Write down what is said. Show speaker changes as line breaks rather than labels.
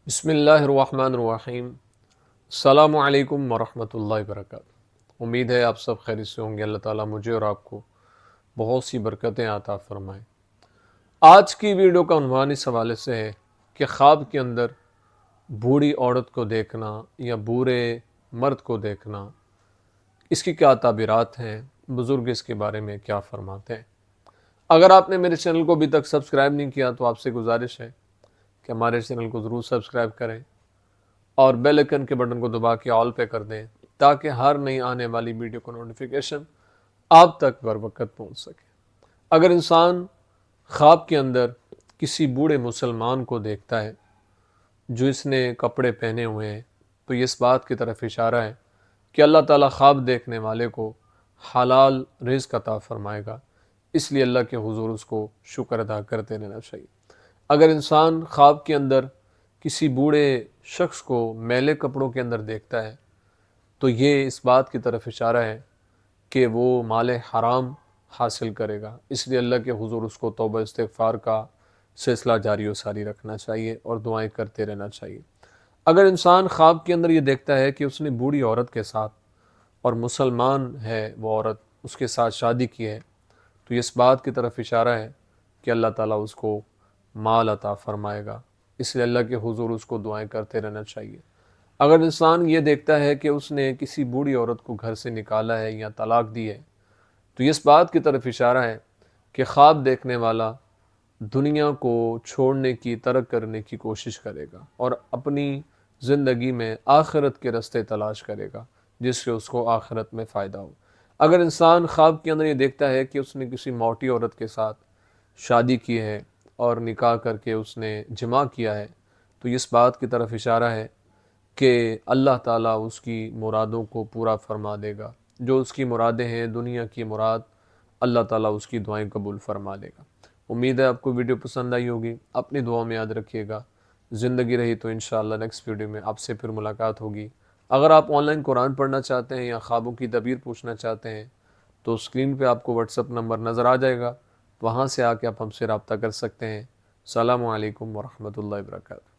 بسم اللہ الرحمن الرحیم۔ السلام علیکم ورحمۃ اللہ وبرکاتہ۔ امید ہے آپ سب خیریت سے ہوں گے۔ اللہ تعالیٰ مجھے اور آپ کو بہت سی برکتیں عطا فرمائیں۔ آج کی ویڈیو کا عنوان اس حوالے سے ہے کہ خواب کے اندر بوڑھی عورت کو دیکھنا یا بوڑھے مرد کو دیکھنا، اس کی کیا تعبیرات ہیں، بزرگ اس کے بارے میں کیا فرماتے ہیں۔ اگر آپ نے میرے چینل کو ابھی تک سبسکرائب نہیں کیا تو آپ سے گزارش ہے کہ ہمارے چینل کو ضرور سبسکرائب کریں اور بیل آئیکن کے بٹن کو دبا کے آل پہ کر دیں تاکہ ہر نئی آنے والی ویڈیو کو نوٹیفیکیشن آپ تک بر وقت پہنچ سکے۔ اگر انسان خواب کے اندر کسی بوڑھے مسلمان کو دیکھتا ہے جو اس نے کپڑے پہنے ہوئے ہیں تو یہ اس بات کی طرف اشارہ ہے کہ اللہ تعالیٰ خواب دیکھنے والے کو حلال رزق عطا فرمائے گا، اس لیے اللہ کے حضور اس کو شکر ادا کرتے رہنا چاہیے۔ اگر انسان خواب کے اندر کسی بوڑھے شخص کو میلے کپڑوں کے اندر دیکھتا ہے تو یہ اس بات کی طرف اشارہ ہے کہ وہ مال حرام حاصل کرے گا، اس لیے اللہ کے حضور اس کو توبہ استغفار کا سلسلہ جاری و ساری رکھنا چاہیے اور دعائیں کرتے رہنا چاہیے۔ اگر انسان خواب کے اندر یہ دیکھتا ہے کہ اس نے بوڑھی عورت کے ساتھ، اور مسلمان ہے وہ عورت، اس کے ساتھ شادی کی ہے، تو یہ اس بات کی طرف اشارہ ہے کہ اللہ تعالیٰ اس کو مال عطا فرمائے گا، اس لیے اللہ کے حضور اس کو دعائیں کرتے رہنا چاہیے۔ اگر انسان یہ دیکھتا ہے کہ اس نے کسی بوڑھی عورت کو گھر سے نکالا ہے یا طلاق دی ہے تو یہ اس بات کی طرف اشارہ ہے کہ خواب دیکھنے والا دنیا کو چھوڑنے کی، ترک کرنے کی کوشش کرے گا اور اپنی زندگی میں آخرت کے راستے تلاش کرے گا جس سے اس کو آخرت میں فائدہ ہو۔ اگر انسان خواب کے اندر یہ دیکھتا ہے کہ اس نے کسی موٹی عورت کے ساتھ شادی کی ہے اور نکاح کر کے اس نے جمع کیا ہے تو اس بات کی طرف اشارہ ہے کہ اللہ تعالیٰ اس کی مرادوں کو پورا فرما دے گا۔ جو اس کی مرادیں ہیں، دنیا کی مراد، اللہ تعالیٰ اس کی دعائیں قبول فرما لے گا۔ امید ہے آپ کو ویڈیو پسند آئی ہوگی، اپنی دعا میں یاد رکھیے گا۔ زندگی رہی تو انشاءاللہ نیکسٹ ویڈیو میں آپ سے پھر ملاقات ہوگی۔ اگر آپ آن لائن قرآن پڑھنا چاہتے ہیں یا خوابوں کی تعبیر پوچھنا چاہتے ہیں تو اسکرین پہ آپ کو واٹس ایپ نمبر نظر آ جائے گا، وہاں سے آ کے آپ ہم سے رابطہ کر سکتے ہیں۔ السلام علیکم ورحمۃ اللہ وبرکاتہ۔